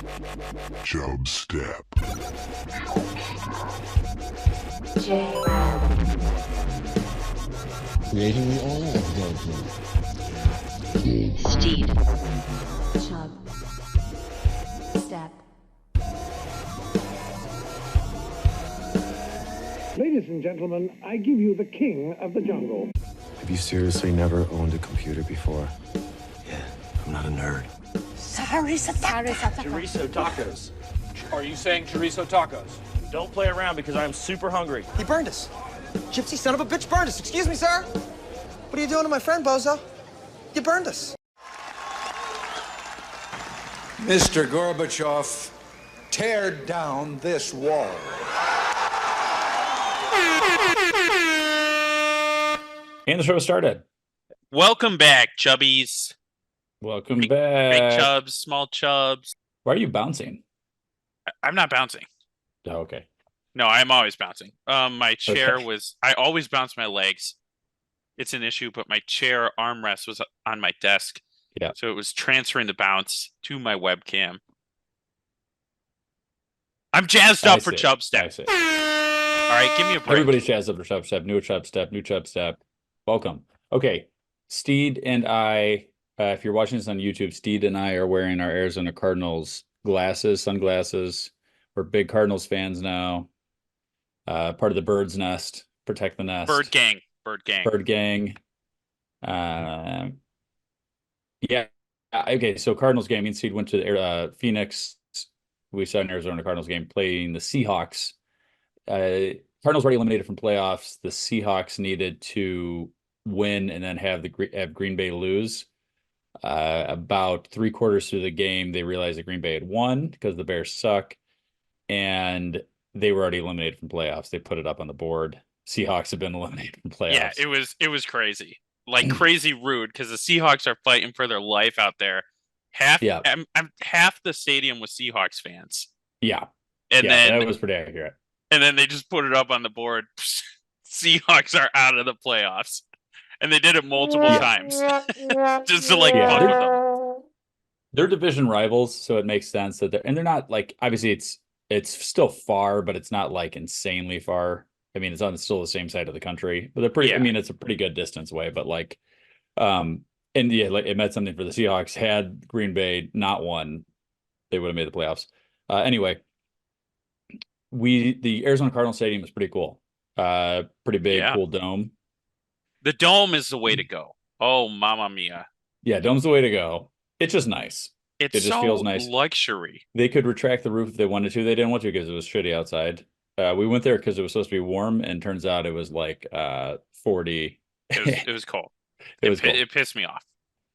Chubstep. Jrad. Creating the oil of judgment. Steed. Chubstep. Ladies and gentlemen, I give you the king of the jungle. Have you seriously never owned a computer before? Yeah, I'm not a nerd. Chorizo tacos. Are you saying chorizo tacos? Don't play around because I'm super hungry. He burned us. Gypsy son of a bitch burned us. Excuse me, sir. What are you doing to my friend, Bozo? You burned us. Mr. Gorbachev, tear down this wall. And the show started. Welcome back, chubbies. Welcome Big back. chubs, small chubs. Why are you bouncing? I'm not bouncing. Oh, okay. No, I'm always bouncing. My chair Okay. I always bounce my legs. It's an issue, but my chair armrest was on my desk. Yeah. So it was transferring the bounce to my webcam. I'm jazzed up for I Chubstep. see. All right, give me a break. Everybody's jazzed up for Chubstep. New Chubstep. Welcome. Okay. Steed and I, if you're watching this on YouTube, Steed and I are wearing our Arizona Cardinals sunglasses. We're big Cardinals fans now. Part of the bird's nest. Protect the nest. Bird gang. Bird gang. Yeah. Okay. So Cardinals game. Me and Steed went to Phoenix. We saw an Arizona Cardinals game playing the Seahawks. Cardinals already eliminated from playoffs. The Seahawks needed to win and then have Green Bay lose. About 3/4 through the game, they realized that Green Bay had won because the Bears suck, and they were already eliminated from playoffs. They put it up on the board. Seahawks have been eliminated from playoffs. Yeah, it was crazy. Like crazy rude because the Seahawks are fighting for their life out there. Half the stadium was Seahawks fans. Yeah. And then that was pretty accurate. And then they just put it up on the board. Seahawks are out of the playoffs. And they did it multiple times. Just to fuck with them. They're division rivals, so it makes sense that they're not like, obviously it's still far, but it's not like insanely far. I mean, it's on still the same side of the country, but they're pretty, I mean, it's a pretty good distance away, but like, and yeah, like it meant something for the Seahawks. Had Green Bay not won, they would have made the playoffs. Anyway, the Arizona Cardinals Stadium is pretty cool. Pretty big, cool dome. The dome is the way to go. Oh, mamma mia. Yeah, dome's the way to go. It's just nice. It just feels nice. Luxury. They could retract the roof if they wanted to. They didn't want to because it was shitty outside. We went there because it was supposed to be warm, and turns out it was like 40. It was cold. Cold. It pissed me off.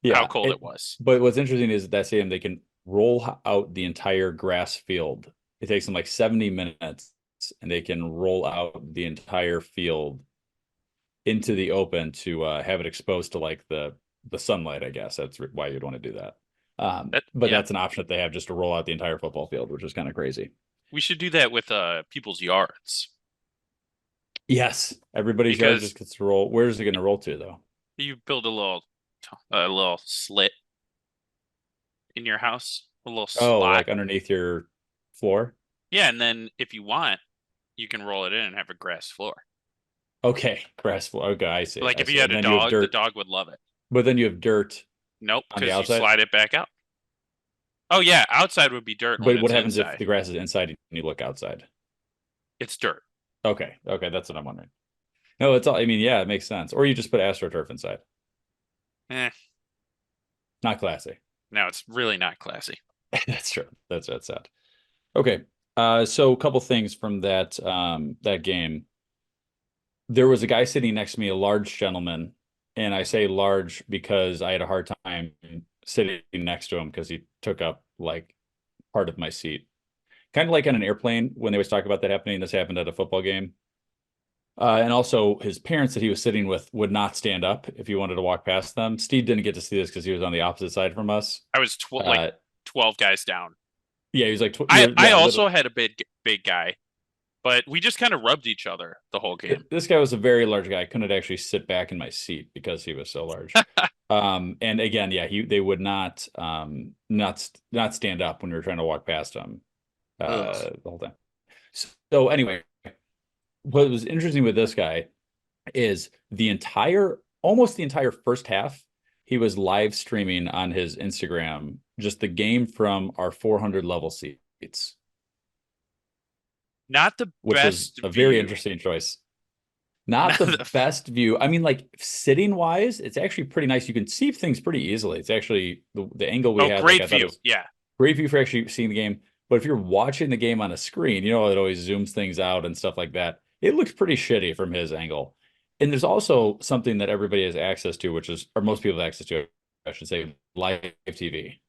Yeah, how cold it was. But what's interesting is that stadium, they can roll out the entire grass field. It takes them like 70 minutes, and they can roll out the entire field into the open to have it exposed to like the sunlight. I guess that's why you'd want to do that. But that's an option that they have, just to roll out the entire football field, which is kind of crazy. We should do that with people's yards. Yes, everybody's yard just gets to roll. Where's it going to roll to, though? You build a little slit in your house, a little slot. Like underneath your floor. Yeah, and then if you want, you can roll it in and have a grass floor. Okay, grass floor. Okay, I see. Like if you had a dog, the dog would love it. But then you have dirt. Nope, because you slide it back out. Oh yeah, outside would be dirt. But what happens if the grass is inside and you look outside? It's dirt. Okay, that's what I'm wondering. No, it's all. I mean, yeah, it makes sense. Or you just put AstroTurf inside. Not classy. No, it's really not classy. That's true. That's sad. Okay, so a couple things from that game. There was a guy sitting next to me, a large gentleman, and I say large because I had a hard time sitting next to him because he took up like part of my seat. Kind of like on an airplane when they always talk about that happening. This happened at a football game. And also his parents that he was sitting with would not stand up if you wanted to walk past them. Steve didn't get to see this because he was on the opposite side from us. I was 12 guys down. Yeah, he was like... I also had a big guy, but we just kind of rubbed each other the whole game. This guy was a very large guy. I couldn't actually sit back in my seat because he was so large. And again, yeah, they would not stand up when we were trying to walk past him the whole time. So anyway, what was interesting with this guy is almost the entire first half, he was live streaming on his Instagram just the game from our 400 level seats. Not the which best was a very view. interesting choice. Not the best view. I mean, like sitting wise, it's actually pretty nice. You can see things pretty easily. It's actually the angle we had. Great like, I thought view. was Yeah. great view for actually seeing the game. But if you're watching the game on a screen, you know, it always zooms things out and stuff like that. It looks pretty shitty from his angle. And there's also something that everybody has access to, or most people have access to, I should say, live TV.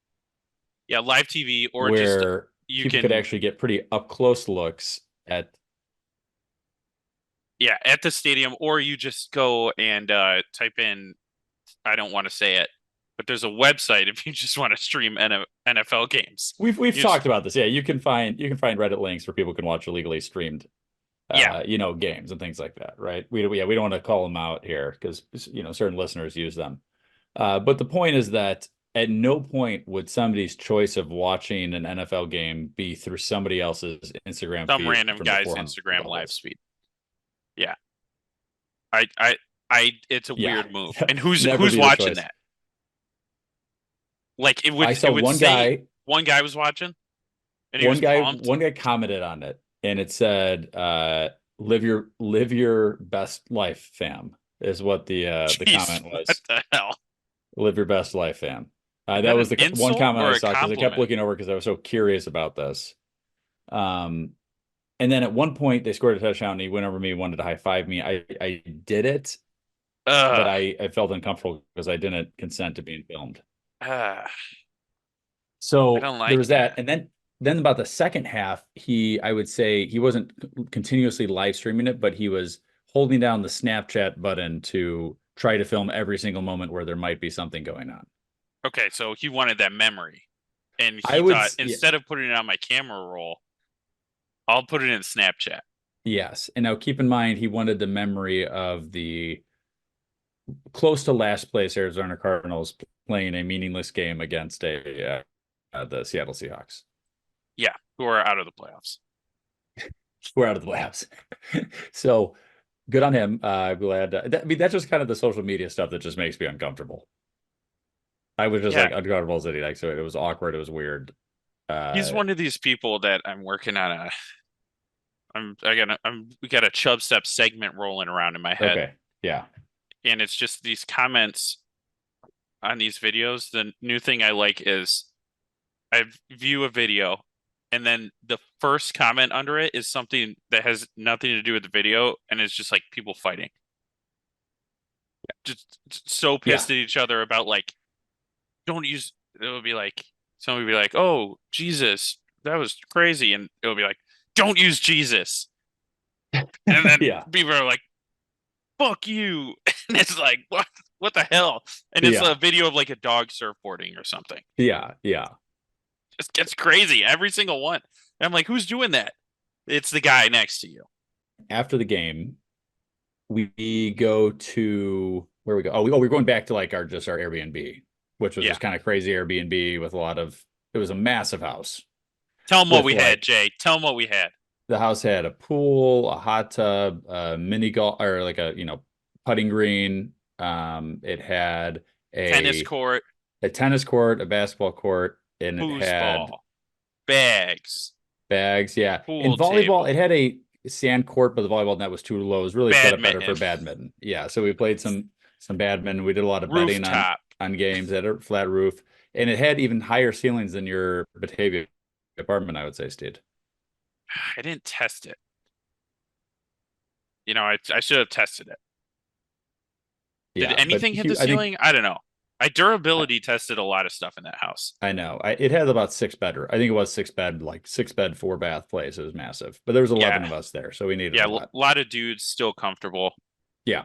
Yeah, live TV, or where just people could actually get pretty up close looks at the stadium, or you just go and type in, I don't want to say it, but there's a website if you just want to stream NFL games. We've talked about this. Yeah, you can find Reddit links where people can watch illegally streamed games and things like that, right? We don't want to call them out here because certain listeners use them. But the point is that at no point would somebody's choice of watching an NFL game be through somebody else's Instagram feed. Some random guy's Instagram live feed. Yeah. It's a weird move. And who's watching that? Like it would. I saw one guy was watching. And one guy commented on it, and it said, "Live your best life, fam." Is what the comment was. What the hell? Live your best life, fam. That was the one comment I saw because I kept looking over because I was so curious about this. And then at one point they scored a touchdown and he went over me, wanted to high five me. I did it, but I felt uncomfortable because I didn't consent to being filmed. So there was that. And then about the second half, I would say he wasn't continuously live streaming it, but he was holding down the Snapchat button to try to film every single moment where there might be something going on. Okay, so he wanted that memory. And he thought, instead of putting it on my camera roll, I'll put it in Snapchat. Yes. And now keep in mind, he wanted the memory of the close to last place Arizona Cardinals playing a meaningless game against the Seattle Seahawks. Yeah, who are out of the playoffs. So good on him. I'm glad. That's just kind of the social media stuff that just makes me uncomfortable. I was just like uncomfortable sitting next to it. It was awkward. It was weird. He's one of these people that I'm working on we got a Chubstep segment rolling around in my head. Okay. Yeah. And it's just these comments on these videos. The new thing I like is I view a video and then the first comment under it is something that has nothing to do with the video and it's just like people fighting. Just so pissed at each other about like, it'll be like, somebody will be like, "Oh, Jesus, that was crazy." And it'll be like, "Don't use Jesus." And then people are like, "Fuck you." And it's like, what the hell? And it's a video of like a dog surfboarding or something. Yeah. Yeah. Just gets crazy. Every single one. And I'm like, who's doing that? It's the guy next to you. After the game, we go to where we go. We're going back to like our Airbnb, which was just kind of crazy Airbnb with it was a massive house. Tell them what we had, Jay. Tell them what we had. The house had a pool, a hot tub, a mini golf, or like a, putting green. It had a tennis court, a basketball court, and it had bags. Yeah. Pool and volleyball, table. It had a sand court, but the volleyball net was too low. It was really set up better for badminton. Yeah. So we played some badminton. We did a lot of betting on games at a flat roof. And it had even higher ceilings than your Batavia apartment, I would say, Steed. I didn't test it. I should have tested it. Did anything hit the ceiling? I don't know. I durability tested a lot of stuff in that house. I know. It had about 6 bedroom. I think it was 6 bed, like 6 bed, 4 bath place. It was massive. But there was 11 of us there, so we needed a lot of dudes still comfortable. Yeah.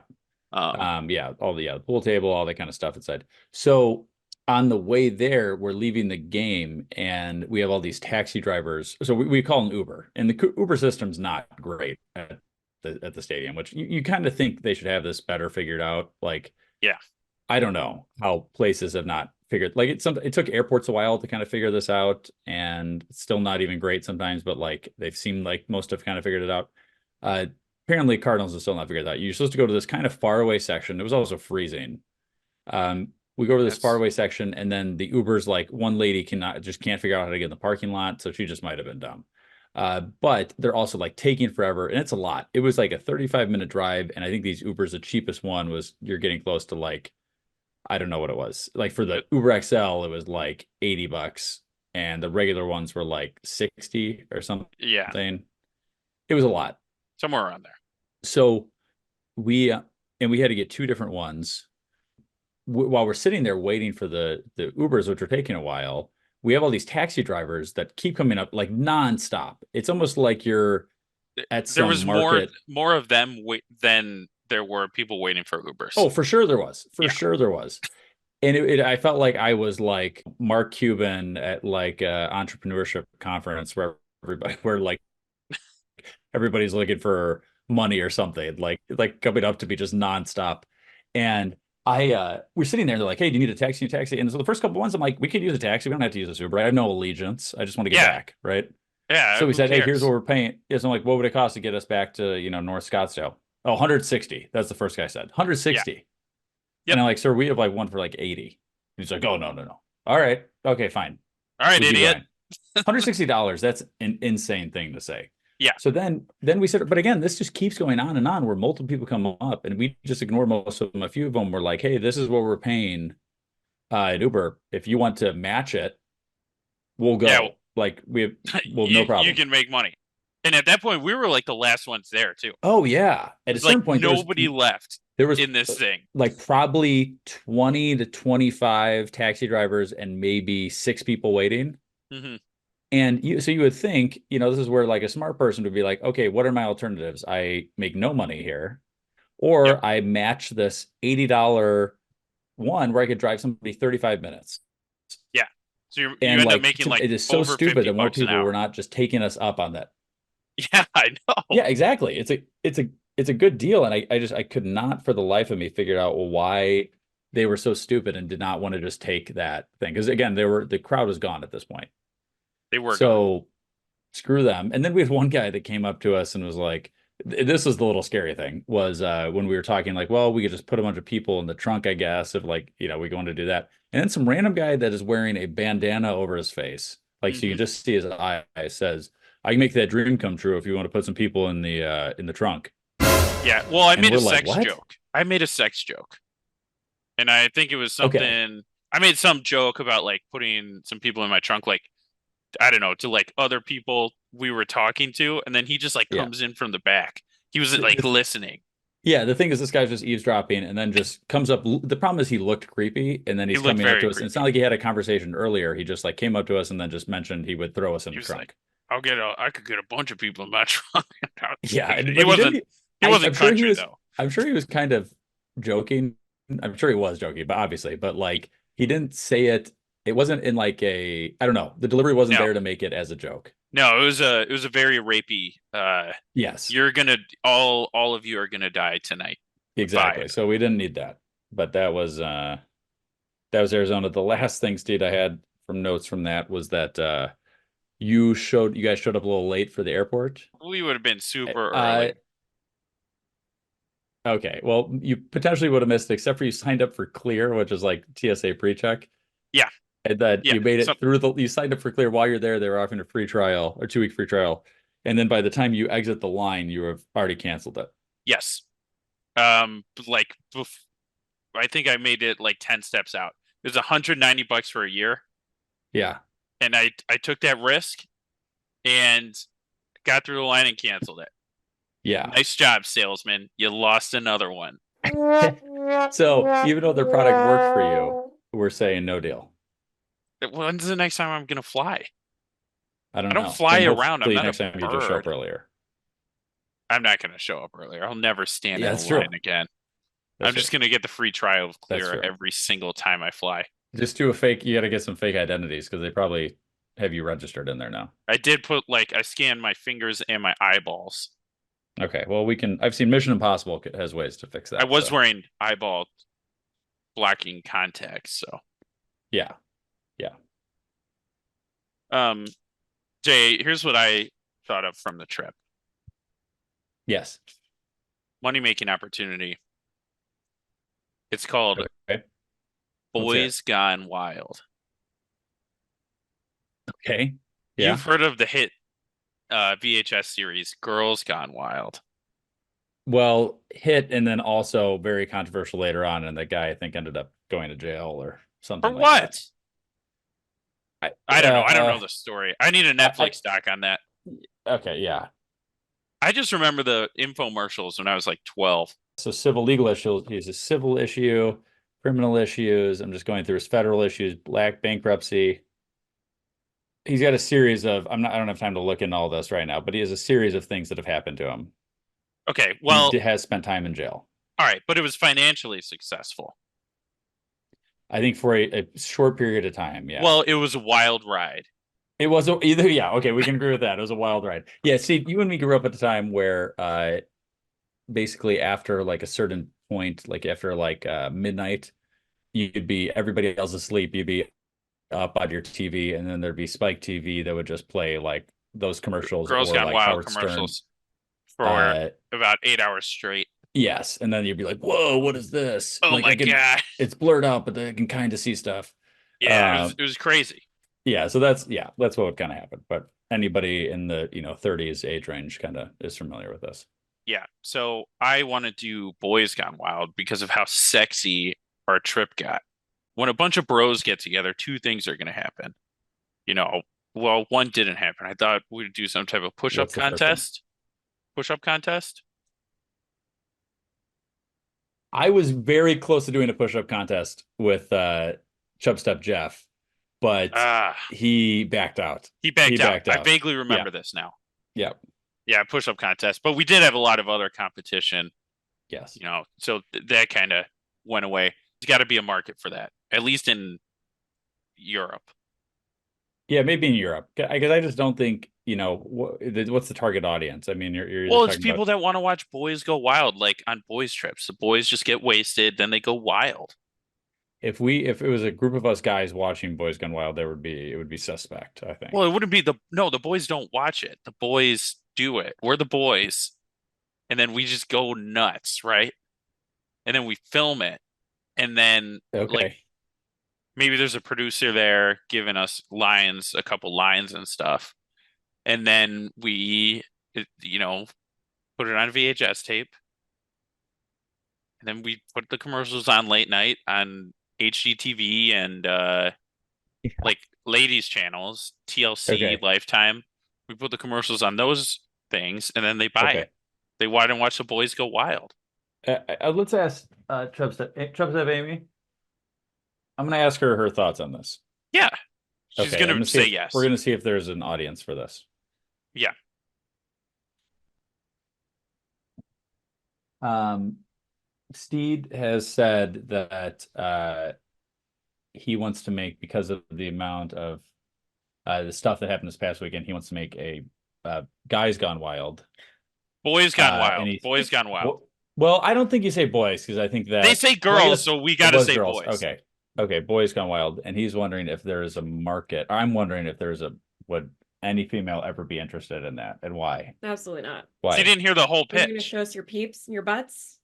All the pool table, all that kind of stuff inside. So on the way there, we're leaving the game and we have all these taxi drivers. So we call them Uber, and the Uber system's not great at the stadium, which you kind of think they should have this better figured out. Like, Yeah. I don't know how places have not figured, like it took airports a while to kind of figure this out, and it's still not even great sometimes, but like they've seemed like most have kind of figured it out. Apparently Cardinals have still not figured it out. You're supposed to go to this kind of faraway section. It was also freezing. We go to this faraway section, and then the Uber's like, one lady can't figure out how to get in the parking lot, so she just might have been dumb. But they're also like taking forever, and it's a lot. It was like a 35-minute drive, and I think these Ubers, the cheapest one was, you're getting close to like, I don't know what it was. Like for the Uber XL, it was like $80, and the regular ones were like 60 or something. Yeah. It was a lot. Somewhere around there. So we had to get two different ones. While we're sitting there waiting for the Ubers, which are taking a while, we have all these taxi drivers that keep coming up like nonstop. It's almost like you're at some There was market. more of them than there were people waiting for Ubers. Oh, for sure there was. Sure there was. And I felt like I was like Mark Cuban at like a entrepreneurship conference where everybody's looking for money or something, like coming up to me just nonstop. And we're sitting there, they're like, hey, do you need a taxi? And so the first couple ones, I'm like, we could use a taxi. We don't have to use this Uber. I have no allegiance. I just want to get back. Right. Yeah. So we said, cares? hey, here's what we're paying. Yeah, so I'm like, what would it cost to get us back to, North Scottsdale? Oh, 160. That's the first guy said. 160. Yep. And I'm like, sir, we have like one for like 80. He's like, oh, no. All right. Okay, fine. All right, idiot. $160. That's an insane thing to say. Yeah. So then we said, but again, this just keeps going on and on, where multiple people come up, and we just ignore most of them. A few of them were like, hey, this is what we're paying at Uber. If you want to match it, we'll go. Yeah. Like no problem. You can make money. And at that point, we were like the last ones there too. Oh yeah. At a certain point, nobody left. There was in this thing, like probably 20 to 25 taxi drivers and maybe 6 people waiting. Mm-hmm. And you would think, this is where like a smart person would be like, okay, what are my alternatives? I make no money here, or I match this $80 one where I could drive somebody 35 minutes. Yeah. So you end up making like, it is so stupid that more people were not just taking us up on that. Yeah, I know. Yeah, exactly. It's a good deal. And I could not for the life of me figure out why they were so stupid and did not want to just take that thing. Because again, the crowd was gone at this point. They were so screw them. And then we had one guy that came up to us and was like, this is the little scary thing, was when we were talking like, well, we could just put a bunch of people in the trunk, I guess, if like, we want to do that. And then some random guy that is wearing a bandana over his face, like, so you can just see his eye, says, I can make that dream come true if you want to put some people in the trunk. Yeah. Well, I made a sex joke. I made a sex joke. And I think it was something, I made some joke about like putting some people in my trunk, like, I don't know, to like other people we were talking to. And then he just like comes in from the back. He was like listening. Yeah. The thing is, this guy's just eavesdropping and then just comes up. The problem is he looked creepy, and then he's coming up to us. And it's not like he had a conversation earlier. He just like came up to us and then just mentioned he would throw us in the trunk. Like, I could get a bunch of people in my trunk. Yeah. He wasn't country though. I'm sure he was kind of joking. I'm sure he was joking, but like he didn't say it. It wasn't in like I don't know. The delivery wasn't there to make it as a joke. No, it was a very rapey. Yes, you're gonna all of you are gonna die tonight. Exactly. So we didn't need that, but that was Arizona. The last thing, Steed, I had from notes from that was that you guys showed up a little late for the airport. We would have been super early. Okay, well, you potentially would have missed it, except for you signed up for Clear, which is like TSA pre-check. Yeah. And then you made it through you signed up for Clear while you're there. They were offering a free trial or 2-week free trial. And then by the time you exit the line, you have already canceled it. Yes. I think I made it like 10 steps out. It was $190 for a year. Yeah. And I took that risk and got through the line and canceled it. Yeah. Nice job, salesman. You lost another one. So even though their product worked for you, we're saying no deal. When's the next time I'm going to fly? I don't know. I don't fly around. I'm not next time you just show up earlier. I'm not going to show up earlier. I'll never stand in a line again. I'm just going to get the free trial of Clear every single time I fly. Just do a fake. You got to get some fake identities because they probably have you registered in there now. I did put I scanned my fingers and my eyeballs. Okay, well we can. I've seen Mission Impossible has ways to fix that. I was so. wearing eyeball blocking contacts, so Yeah. Jay, here's what I thought of from the trip. Yes. Money making opportunity. It's called Okay. Boys Gone Wild. Okay. Yeah. You've heard of the hit VHS series Girls Gone Wild. Well, hit and then also very controversial later on, and the guy I think ended up going to jail or something. For like what? That. I don't know. I don't know the story. I need a Netflix doc on that. Okay, yeah. I just remember the infomercials when I was like 12. So civil legal issues. He's a civil issue, criminal issues. I'm just going through his federal issues, black bankruptcy. He's got a series of. I don't have time to look into all this right now, but he has a series of things that have happened to him. Okay, well, he has spent time in jail. All right, but it was financially successful. I think for a short period of time, yeah. Well, it was a wild ride. It was either, yeah, okay, we can agree with that. It was a wild ride. Yeah, see, you and me grew up at the time where basically after like a certain point, like after like midnight, everybody else asleep, you'd be up on your TV, and then thered be Spike TV that would just play like those commercials. Girls or Gone like Wild Howard commercials Stern. For about 8 hours straight. Yes, and then you'd be like, "Whoa, what is this?" Oh like, my god! It's blurred out, but I can kind of see stuff. Yeah, it was crazy. Yeah, so that's what would kind of happen. But anybody in the 30s age range kind of is familiar with this. Yeah, so I want to do Boys Gone Wild because of how sexy our trip got. When a bunch of bros get together, two things are going to happen. Well, one didn't happen. I thought we'd do some type of push-up contest. Push-up contest. I was very close to doing a push-up contest with Chubstep Jeff, but he backed out. He backed out. I vaguely remember this now. Yeah. Yeah, push-up contest. But we did have a lot of other competition. Yes. So that kind of went away. There's got to be a market for that, at least in Europe. Yeah, maybe in Europe. Because I just don't think, what's the target audience? I mean, you're well, it's people that want to watch boys go wild, like on boys trips. The boys just get wasted, then they go wild. If it was a group of us guys watching Boys Gone Wild, it would be suspect, I think. Well, it wouldn't be the boys don't watch it. The boys do it. We're the boys. And then we just go nuts, right? And then we film it. And then maybe there's a producer there giving us a couple lines and stuff. And then we, put it on VHS tape. And then we put the commercials on late night on HGTV and like ladies channels, TLC, Lifetime. We put the commercials on those things, and then they buy it. They watch the boys go wild. Let's ask Chubstep Amy. I'm going to ask her thoughts on this. Yeah. She's going to say yes. We're going to see if there's an audience for this. Yeah. Steed has said that he wants to make, because of the amount of the stuff that happened this past weekend, he wants to make a Guys Gone Wild. Boys Gone Wild. Boys Gone Wild. Well, I don't think you say boys, because I think that they say girls, so we got to say girls. boys. Okay, Boys Gone Wild. And he's wondering if there is a market. Or I'm wondering if would any female ever be interested in that, and why? Absolutely not. Why? So you didn't hear the whole pitch. Are you going to show us your peeps and your butts?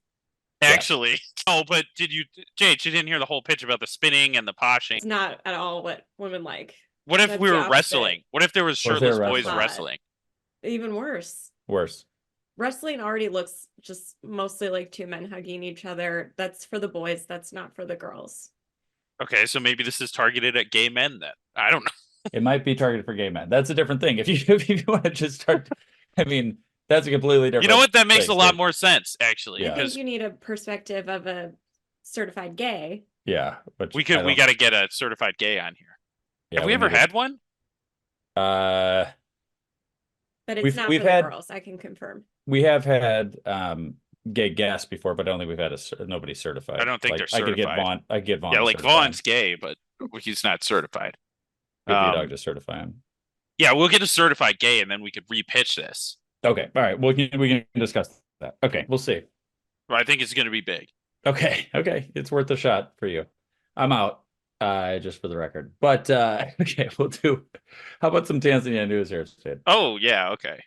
Actually, no, but Jade, you didn't hear the whole pitch about the spinning and the poshing. It's not at all what women like. What if we were wrestling? What if there was shirtless boys wrestling? Even worse. Worse. Wrestling already looks just mostly like two men hugging each other. That's for the boys. That's not for the girls. Okay, so maybe this is targeted at gay men then. I don't know. It might be targeted for gay men. That's a different thing. If you want to just start, I mean, that's a completely different. You know what? That makes a lot more sense, actually. I think you need a perspective of a certified gay. Yeah, but we got to get a certified gay on here. Yeah, have we ever had one? But it's not for the girls. I can confirm. We have had gay guests before, but I don't think we've had nobody certified. I don't think they're certified. I could get Vaughn. Yeah, like certified. Vaughn's gay, but He's not certified. Good for you, dog, to certify him. Yeah, we'll get a certified gay, and then we could repitch this. Okay, all right. We can discuss that. Okay, we'll see. Well, I think it's going to be big. Okay, it's worth a shot for you. I'm out, just for the record. But okay, we'll do. How about some Tanzania news here, Steed? Oh yeah, okay.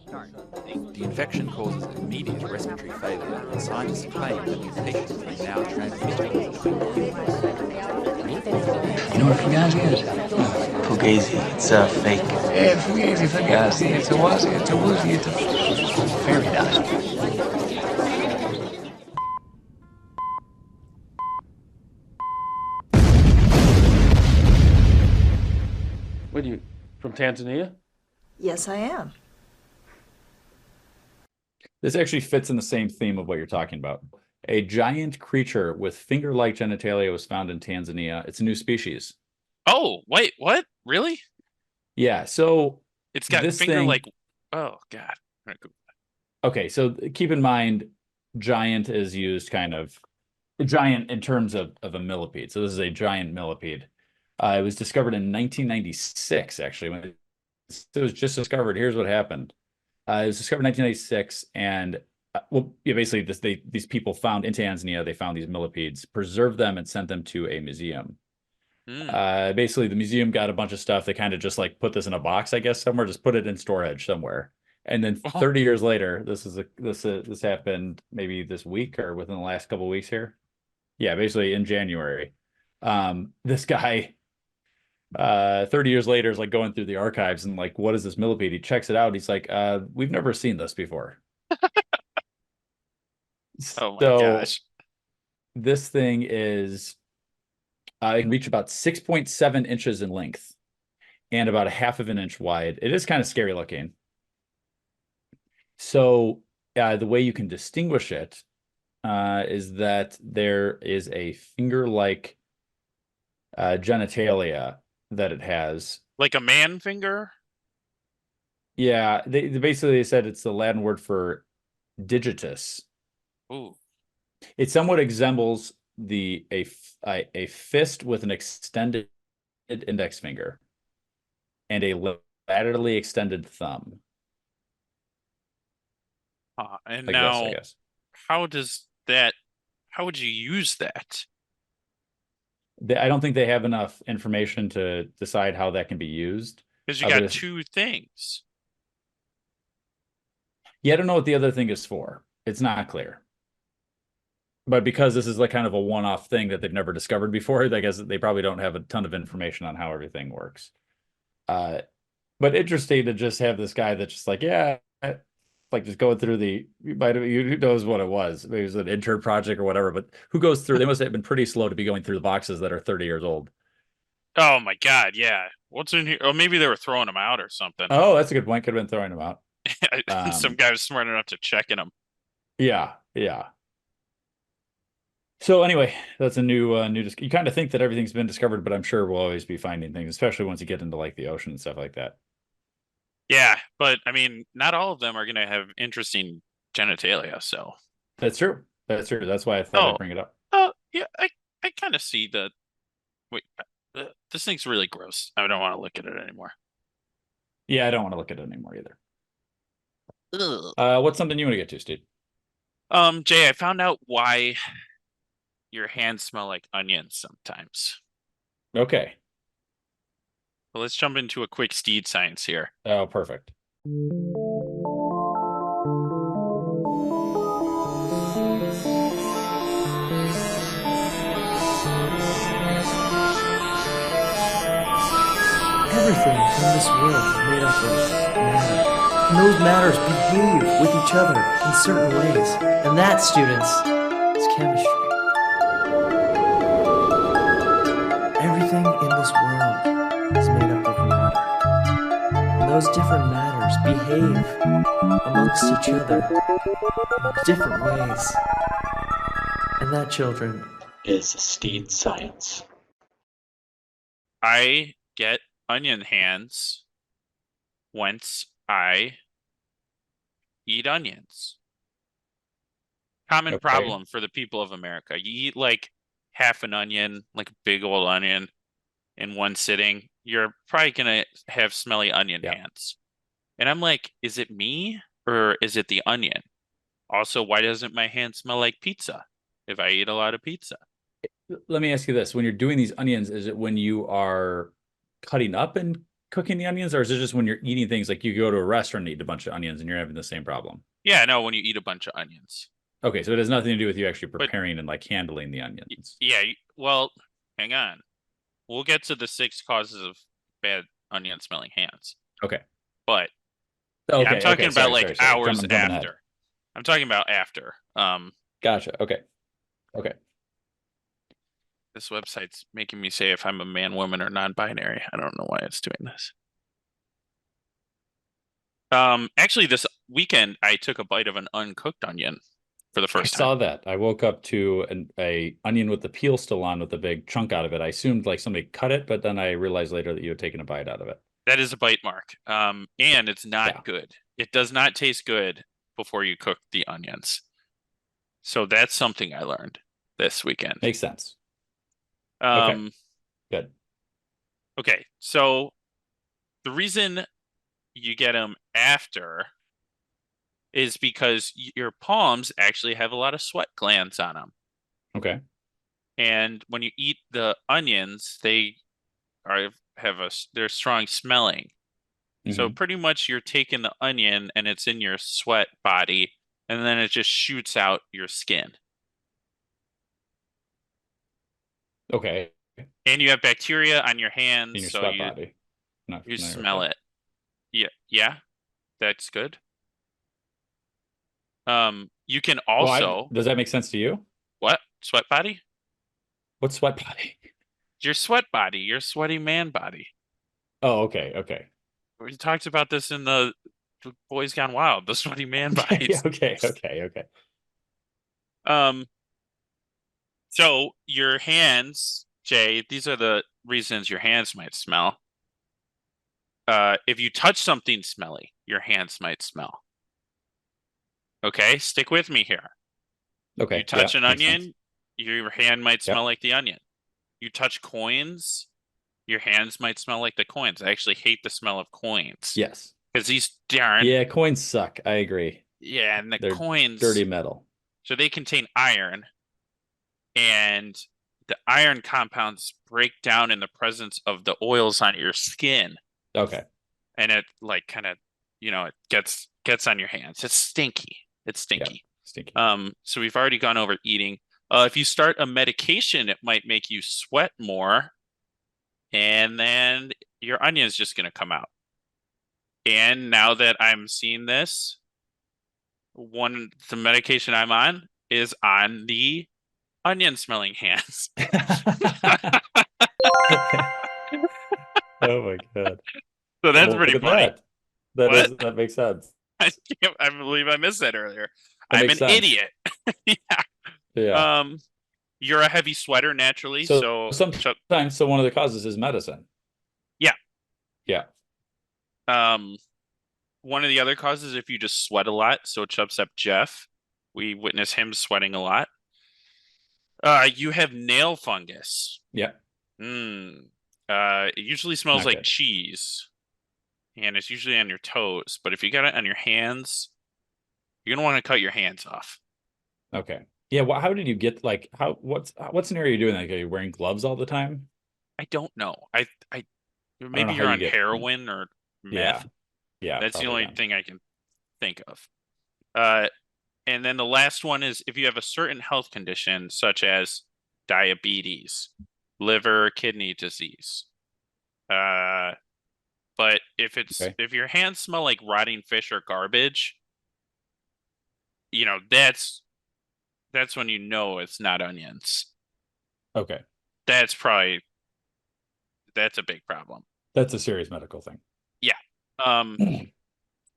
The infection causes immediate respiratory failure, and scientists claim that mutations are now transmitted. You know what Fugazi is? Fugazi, it's a fake. Yeah, Fugazi, Fugazi. It's a wazi, it's a woozy, it's a fairy dust. What are you, from Tanzania? Yes, I am. This actually fits in the same theme of what you're talking about. A giant creature with finger-like genitalia was found in Tanzania. It's a new species. Oh, wait, what? Really? Yeah, so it's got this finger thing, like. Oh God. Okay, so keep in mind, giant is used kind of giant in terms of a millipede. So this is a giant millipede. It was discovered in 1996, actually. When it was just discovered, here's what happened. It was discovered in 1996, and well, yeah, basically, these people found in Tanzania, they found these millipedes, preserved them, and sent them to a museum. Basically, the museum got a bunch of stuff. They kind of just like put this in a box, I guess, somewhere, just put it in storage somewhere. And then 30 years later, this happened maybe this week or within the last couple of weeks here. Yeah, basically in January. This guy 30 years later is like going through the archives and like, what is this millipede? He checks it out. He's like, we've never seen this before. Oh my gosh. This thing is it can reach about 6.7 inches in length and about a half of an inch wide. It is kind of scary looking. So the way you can distinguish it is that there is a finger-like genitalia that it has. Like a man finger? Yeah, they basically said it's the Latin word for digitus. Ooh. It somewhat resembles a fist with an extended index finger and a laterally extended thumb. And like now, this, I guess. how would you use that? I don't think they have enough information to decide how that can be used. Because you got two things. Yeah, I don't know what the other thing is for. It's not clear. But because this is like kind of a one-off thing that they've never discovered before, I guess they probably don't have a ton of information on how everything works. But interesting to just have this guy that's just like, yeah, like just going through who knows what it was. Maybe it was an intern project or whatever, but who goes through, they must have been pretty slow to be going through the boxes that are 30 years old. Oh my God, yeah. What's in here? Oh, maybe they were throwing them out or something. Oh, that's a good point. Could have been throwing them out. Some guy was smart enough to check in them. Yeah. So anyway, that's a new you kind of think that everything's been discovered, but I'm sure we'll always be finding things, especially once you get into like the ocean and stuff like that. Yeah, but I mean, not all of them are going to have interesting genitalia, so. That's true. That's why I thought I'd bring it up. Oh, yeah, I kind of see the. Wait, this thing's really gross. I don't want to look at it anymore. Yeah, I don't want to look at it anymore either. Ugh. What's something you want to get to, Steve? Jay, I found out why your hands smell like onions sometimes. Okay. Well, let's jump into a quick Steed Science here. Oh, perfect. Everything in this world is made up of matter. And those matters behave with each other in certain ways. And that, students, is chemistry. Everything in this world is made up of matter. And those different matters behave amongst each other in different ways. And that, children, is Steed Science. I get onion hands once I eat onions. Common problem for the people of America. You eat like half an onion, like a big old onion, in one sitting, you're probably gonna have smelly onion hands. And I'm like, is it me or is it the onion? Also, why doesn't my hand smell like pizza if I eat a lot of pizza? Let me ask you this. When you're doing these onions, is it when you are cutting up and cooking the onions, or is it just when you're eating things like you go to a restaurant and eat a bunch of onions and you're having the same problem? Yeah, no, when you eat a bunch of onions. Okay, so it has nothing to do with you actually preparing and like handling the onions. Yeah, well, hang on. We'll get to the 6 causes of bad onion smelling hands. Okay. But okay, I'm talking okay, about sorry. hours Jumping ahead. after. I'm talking about after. Gotcha. Okay. This website's making me say if I'm a man, woman, or non-binary. I don't know why it's doing this. Actually, this weekend I took a bite of an uncooked onion for the first time. I saw that. I woke up to a onion with the peel still on with a big chunk out of it. I assumed like somebody cut it, but then I realized later that you had taken a bite out of it. That is a bite mark. And it's not good. It does not taste good before you cook the onions. So that's something I learned this weekend. Makes sense. Okay. Good. Okay. So the reason you get them after is because your palms actually have a lot of sweat glands on them. Okay. And when you eat the onions, they're strong smelling. So pretty much you're taking the onion and it's in your sweat body, and then it just shoots out your skin. Okay. And you have bacteria on your hands, In your so sweat body. you smell it. Yeah, that's good. You can also. Does that make sense to you? What? Sweat body? What's sweat body? Your sweat body, your sweaty man body. Oh, okay. We talked about this in the Boys Gone Wild, the sweaty man bodies. Okay. So your hands, Jay, these are the reasons your hands might smell. If you touch something smelly, your hands might smell. Okay, stick with me here. Okay. You touch an makes onion, sense. your hand might smell like the onion. You touch coins, your hands might smell like the coins. I actually hate the smell of coins. Yes. Because these darn. Yeah, coins suck. I agree. Yeah, and They're coins. dirty metal. So they contain iron. And the iron compounds break down in the presence of the oils on your skin. Okay. And it like kind of, it gets on your hands. It's stinky. Yeah, stinky. So we've already gone over eating. If you start a medication, it might make you sweat more, and then your onion is just going to come out. And now that I'm seeing this, the medication I'm on is on the onion smelling hands. Oh my god. So that's pretty funny. That makes sense. I believe I missed that earlier. That I'm makes an sense. idiot. Yeah. You're a heavy sweater naturally, so sometimes one of the causes is medicine. Yeah. One of the other causes if you just sweat a lot. So Chubstep Jeff, we witness him sweating a lot. You have nail fungus. Yeah. It usually smells Not like good. cheese, and it's usually on your toes. But if you got it on your hands, you're gonna want to cut your hands off. Okay. Yeah. Well, how did you get what scenario are you doing? Like, are you wearing gloves all the time? I don't know. I don't maybe know you're how you on get- heroin or meth. Yeah. That's the probably only then. thing I can think of. And then the last one is if you have a certain health condition such as diabetes, liver, kidney disease. But if your hands smell like rotting fish or garbage, that's when you know it's not onions. Okay. That's a big problem. That's a serious medical thing. Yeah.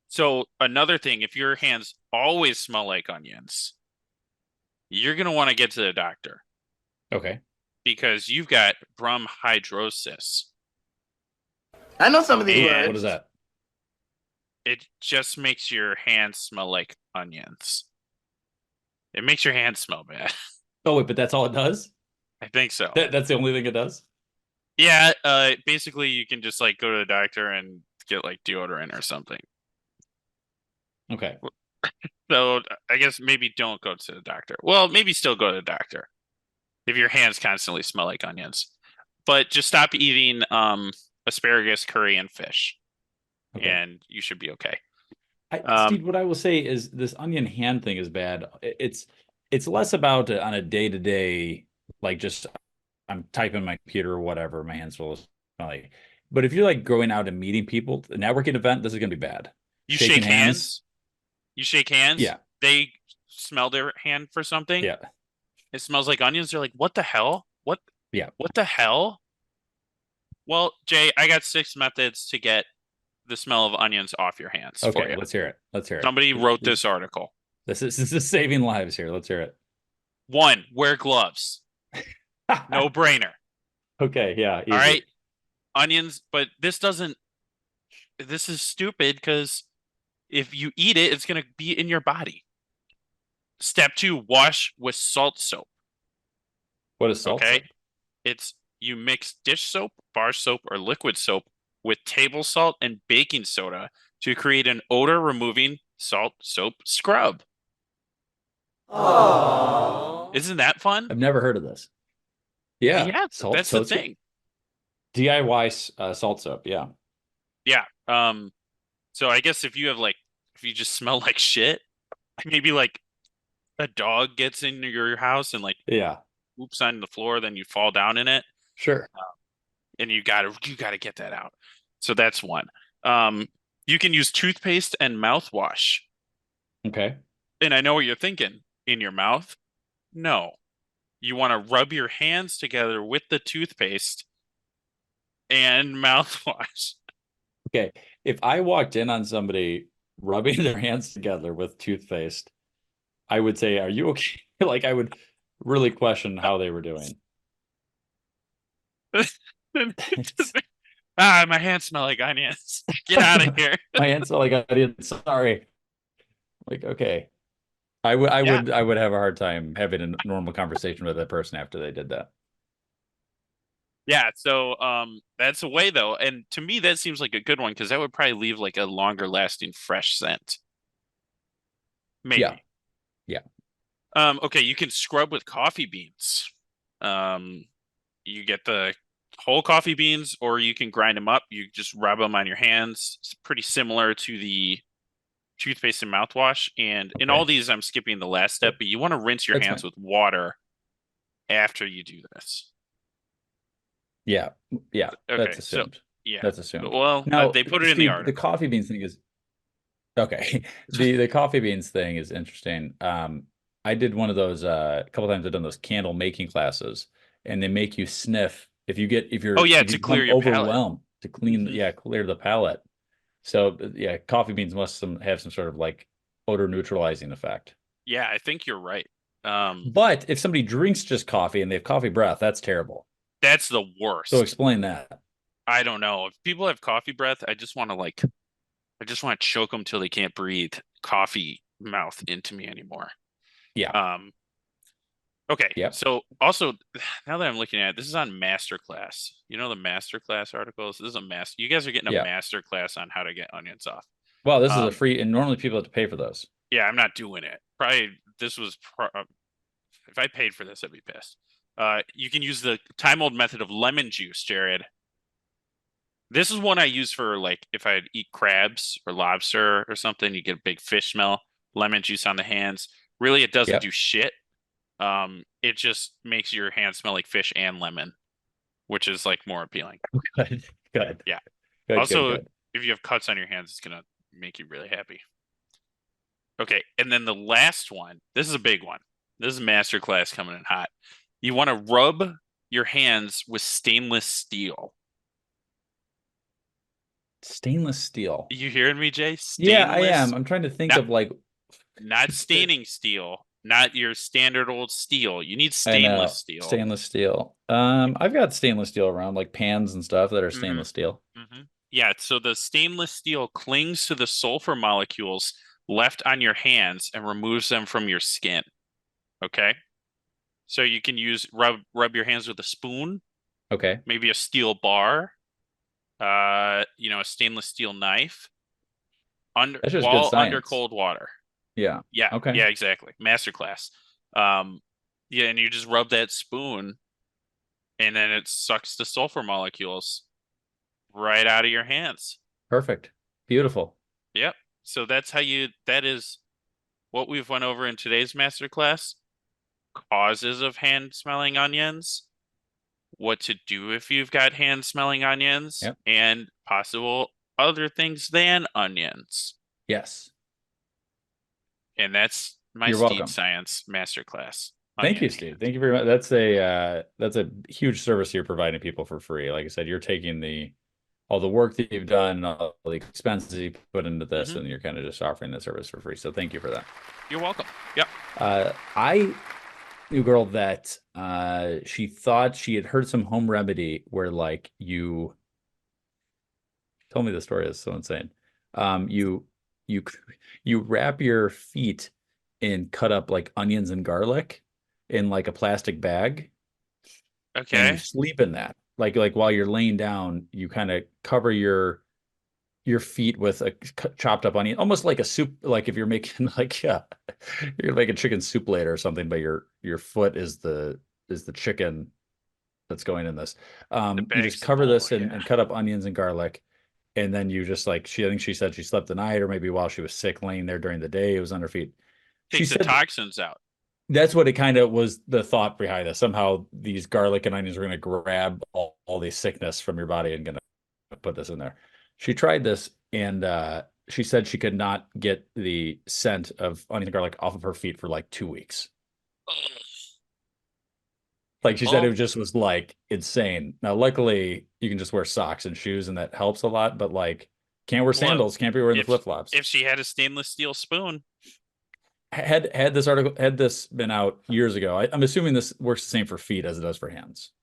So another thing, if your hands always smell like onions, you're going to want to get to the doctor. Okay. Because you've got bromhidrosis. I know some of these words. What is that? It just makes your hands smell like onions. It makes your hands smell bad. Oh, wait, but that's all it does? I think so. That's the only thing it does? Yeah, basically you can just like go to the doctor and get like deodorant or something. Okay. So I guess maybe don't go to the doctor. Well, maybe still go to the doctor if your hands constantly smell like onions. But just stop eating asparagus, curry, and fish, and you should be okay. Steve, what I will say is this onion hand thing is bad. It's less about on a day-to-day, like just I'm typing my computer or whatever, my hands will smell like. But if you're like going out and meeting people, a networking event, this is gonna be bad. You Shaking shake hands. You shake hands. Yeah. They smell their hand for something. Yeah. It smells like onions. They're like, what the hell? What? Yeah. What the hell? Well, Jay, I got 6 methods to get the smell of onions off your hands. For Okay, you. let's hear it. Let's hear it. Somebody wrote this article. This is saving lives here. Let's hear it. 1, wear gloves. No brainer. Okay, yeah. Easy. All right. Onions, but this is stupid because if you eat it, it's going to be in your body. Step 2, wash with salt soap. What is salt soap? It's you mix dish soap, bar soap, or liquid soap with table salt and baking soda to create an odor removing salt soap scrub. Aww. Isn't that fun? I've never heard of this. Yeah. That's the thing. DIY salt soap. Yeah. Yeah. So I guess if you just smell like shit, maybe like a dog gets into your house and like whoops on the floor, then you fall down in it. Sure. And you gotta get that out. So that's one. You can use toothpaste and mouthwash. Okay. And I know what you're thinking. In your mouth? No. You want to rub your hands together with the toothpaste and mouthwash. Okay. If I walked in on somebody rubbing their hands together with toothpaste, I would say, "Are you okay?" Like I would really question how they were doing. My hands smell like onions. Get out of here. My hands smell like onions. Sorry. Like, okay. I would have a hard time having a normal conversation with that person after they did that. Yeah, so that's a way though, and to me that seems like a good one because that would probably leave like a longer lasting fresh scent. Maybe. Yeah. Okay, you can scrub with coffee beans. You get the whole coffee beans, or you can grind them up. You just rub them on your hands. It's pretty similar to the toothpaste and mouthwash. And in all these, I'm skipping the last step, but you want to rinse your hands with water after you do this. Yeah. Okay, That's assumed. That's assumed. Well, now, they put it in the article. The coffee beans thing is okay. The coffee beans thing is interesting. I did one of those a couple times. I've done those candle making classes, and they make you sniff if you're to clear your overwhelmed to clean clear the palate. So yeah, coffee beans must have some sort of like odor neutralizing effect. Yeah, I think you're right. But if somebody drinks just coffee and they have coffee breath, that's terrible. That's the worst. So explain that. I don't know. If people have coffee breath, I just want to choke them till they can't breathe coffee mouth into me anymore. Yeah. Okay. Yeah. So also, now that I'm looking at it, this is on Masterclass. You know the Masterclass articles? This is a master. You guys are getting a Masterclass on how to get onions off. Well, this is a free, and normally people have to pay for those. Yeah, I'm not doing it. Probably if I paid for this, I'd be pissed. You can use the time-old method of lemon juice, Jared. This is one I use for like if I eat crabs or lobster or something. You get a big fish smell. Lemon juice on the hands. Really, it doesn't do shit. It just makes your hands smell like fish and lemon, which is like more appealing. Good. Yeah. Good, also, good. if you have cuts on your hands, it's gonna make you really happy. Okay, and then the last one. This is a big one. This is Masterclass coming in hot. You want to rub your hands with stainless steel. Stainless steel. You hearing me, Jay? Yeah, I am. I'm trying to think of like not staining steel, not your standard old steel. You need stainless steel. Stainless steel. I've got stainless steel around, like pans and stuff that are stainless steel. Yeah, so the stainless steel clings to the sulfur molecules left on your hands and removes them from your skin. Okay? So you can rub your hands with a spoon, Okay. maybe a steel bar, a stainless steel knife, under That's just good under science. cold water. Yeah. Yeah. Okay. Yeah, exactly. Masterclass. Yeah, and you just rub that spoon, and then it sucks the sulfur molecules right out of your hands. Perfect. Beautiful. Yep. So that is what we've went over in today's masterclass. Causes of hand smelling onions, what to do if you've got hand smelling onions, Yep. and possible other things than onions. Yes. And that's my You're Steed welcome. Science masterclass. Thank you, Steve. Thank you very much. That's a huge service you're providing people for free. Like I said, you're taking all the work that you've done, all the expenses you put into this, and you're kind of just offering the service for free. So thank you for that. You're welcome. Yep. I knew a girl that she thought she had heard some home remedy where like you told me the story is so insane. You wrap your feet and cut up like onions and garlic in like a plastic bag. Okay. And you sleep in that. Like while you're laying down, you kind of cover your feet with a chopped up onion, almost like a soup. Like if you're making you're making chicken soup later or something, but your foot is the chicken that's going in this. You just cover this and cut up onions and garlic. And then you just I think she said she slept the night or maybe while she was sick laying there during the day, it was on her feet. Takes the toxins out. That's what it kind of was, the thought behind this. Somehow these garlic and onions are going to grab all the sickness from your body and going to put this in there. She tried this and she said she could not get the scent of onion and garlic off of her feet for like 2 weeks. Like she said, it just was like insane. Now, luckily, you can just wear socks and shoes, and that helps a lot. But like, can't wear sandals, can't be wearing the flip flops. If she had a stainless steel spoon, had this been out years ago, I'm assuming this works the same for feet as it does for hands.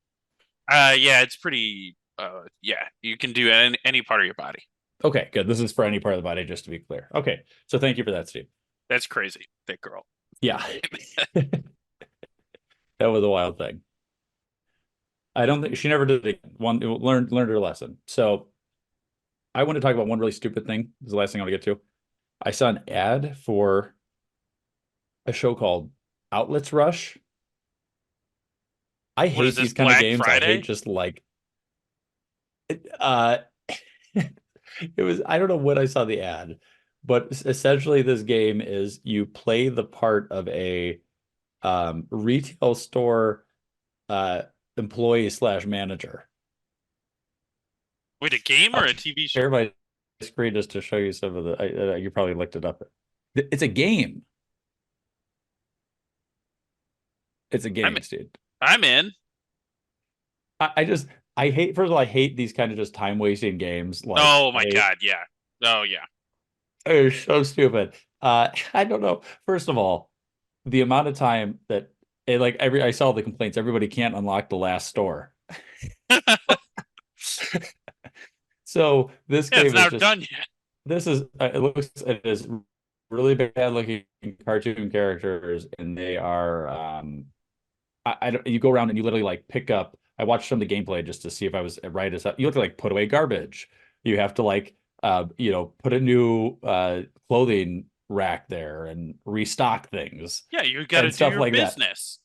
Yeah, it's pretty. Yeah, you can do any part of your body. Okay, good. This is for any part of the body, just to be clear. Okay, so thank you for that, Steve. That's crazy, that girl. Yeah, that was a wild thing. I don't think she never did it. Learned her lesson. So I want to talk about one really stupid thing. This is the last thing I want to get to. I saw an ad for a show called Outlets Rush. I hate these kind of games. I hate just like it was, I don't know when I saw the ad, but essentially this game is you play the part of a retail store employee / manager. Wait, a game or a TV show? Share my screen just to show you some of the. You probably looked it up. It's a game. It's a game, dude. I'm in. I hate. First of all, I hate these kind of just time wasting games. Like, oh my god, yeah. Oh yeah. They're so stupid. I don't know. First of all, the amount of time that. I saw the complaints. Everybody can't unlock the last store. So this game it's not is done yet. This is it is really bad looking cartoon characters, and they are you go around and you literally like pick up. I watched some of the gameplay just to see if I was right. You have to like put away garbage. You have to like put a new clothing rack there and restock things. Yeah, you got to do your like business.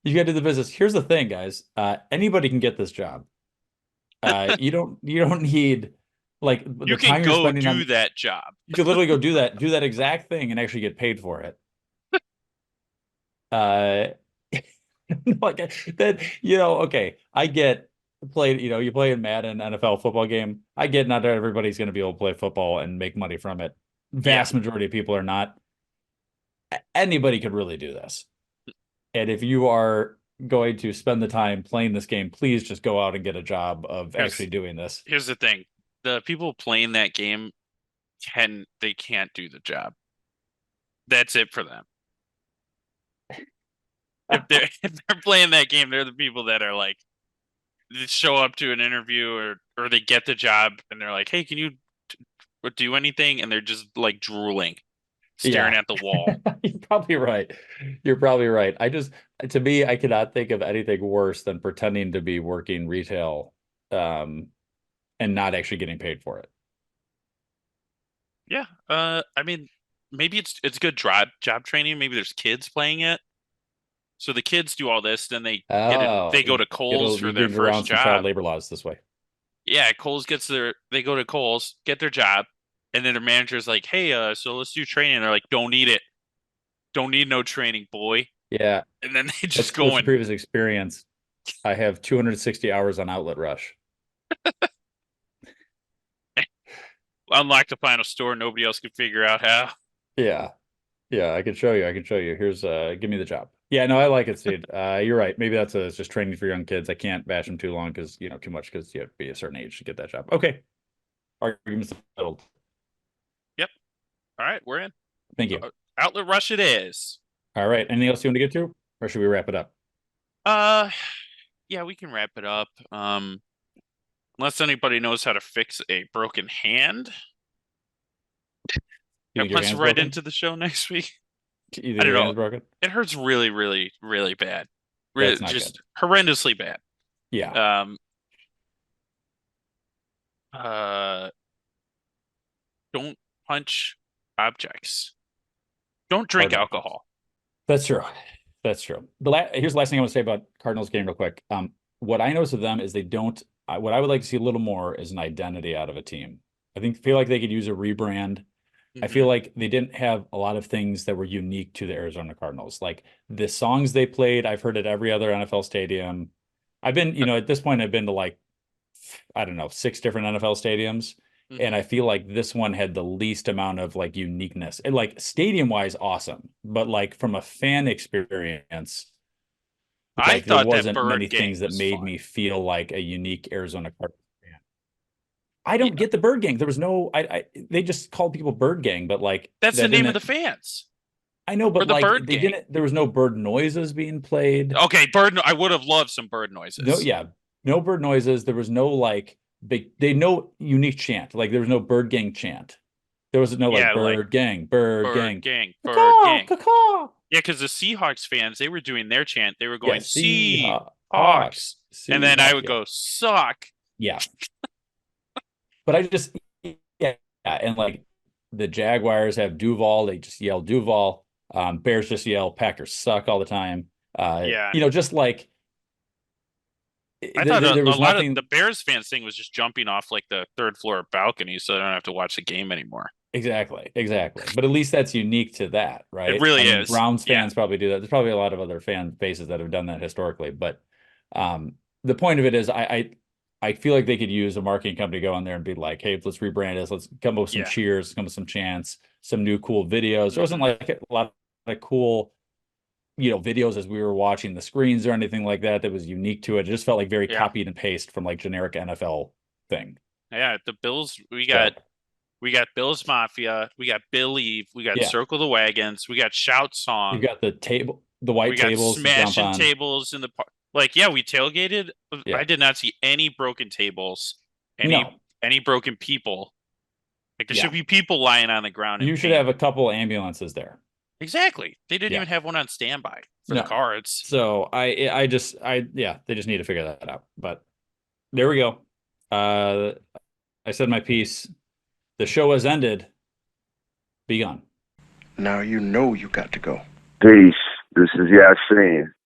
You got to do the business. Here's the thing, guys. Anybody can get this job. You don't need like you can go do that job. You can literally go do that exact thing and actually get paid for it. Like that, okay. I get played, you play in Madden NFL football game. I get not everybody's going to be able to play football and make money from it. Vast majority of people are not. Anybody could really do this. And if you are going to spend the time playing this game, please just go out and get a job of actually doing this. Here's the thing. The people playing that game they can't do the job. That's it for them. if they're playing that game, they're the people that are like show up to an interview or they get the job and they're like, "Hey, can you do anything?" And they're just like drooling. staring at the wall. You're probably right. You're probably right. To me, I cannot think of anything worse than pretending to be working retail, and not actually getting paid for it. Yeah. I mean, maybe it's good job training. Maybe there's kids playing it. So the kids do all this, then they go to Kohl's for their first some child job. labor laws this way. Yeah, Kohl's they go to Kohl's, get their job, and then their manager's like, "Hey, so let's do training." And they're like, "Don't need it. Don't need no training, boy." Yeah. And then they just That's go from previous experience. I have 260 hours on Outlet Rush. unlock the final store. Nobody else can figure out how. Yeah. Yeah, I can show you. Here's give me the job. Yeah, no, I like it, Steed. You're right. Maybe it's just training for young kids. I can't bash them too long because too much because you have to be a certain age to get that job. Okay. Arguments settled. Yep. All right, we're in. Thank you. Outlet Rush it is. All right. Anything else you want to get to? Or should we wrap it up? Yeah, we can wrap it up. Unless anybody knows how to fix a broken hand. Let's right into the show next week. I don't know. Broken? It hurts really, really, really bad. Just horrendously bad. Yeah. Don't punch objects. Don't drink alcohol. That's true. That's true. Here's the last thing I want to say about Cardinals game real quick. What I notice with them is they don't. What I would like to see a little more is an identity out of a team. Feel like they could use a rebrand. I feel like they didn't have a lot of things that were unique to the Arizona Cardinals. Like the songs they played, I've heard at every other NFL stadium. I've been, at this point, I've been to 6 different NFL stadiums. And I feel like this one had the least amount of uniqueness. And stadium wise, awesome. But from a fan experience, I thought there wasn't that many things that made me feel like a unique Arizona Cardinals fan. I don't get the Bird Gang. There was no. They just called people Bird Gang, but that's the name of the fans. I know, but Bird they Gang. didn't. There was no bird noises being played. Okay, I would have loved some bird noises. No bird noises. There was no no unique chant. There was no Bird Gang chant. There was no Bird Gang. Yeah, because the Seahawks fans, they were doing their chant. They were going Seahawks, and then I would go suck. Yeah. But I just and the Jaguars have Duval. They just yell Duval. Bears just yell Packers suck all the time. Just I thought there was a lot of the Bears fans thing was just jumping off the third floor balcony, so I don't have to watch the game anymore. Exactly. But at least that's unique to that, right? It really is. Browns fans probably do that. There's probably a lot of other fan bases that have done that historically. But the point of it is, I feel like they could use a marketing company to go on there and be like, hey, let's rebrand this. Let's come up with some cheers, come up with some chants, some new cool videos. There wasn't a lot of cool, videos as we were watching the screens or anything like that was unique to it. It just felt very copied and paste from generic NFL thing. Yeah, the Bills, we got Bills Mafia, we got Believe, we got Circle the Wagons, we got Shout Song. You got the white tables, smashing tables in the park. We tailgated. Yeah. I did not see any broken tables, any broken people. There should be people lying on the ground. You should have a couple ambulances there. Exactly. They didn't even have one on standby for the Cards. So they just need to figure that out. But there we go. I said my piece. The show has ended. Be gone. Now you know you got to go. Peace. This is Yasin.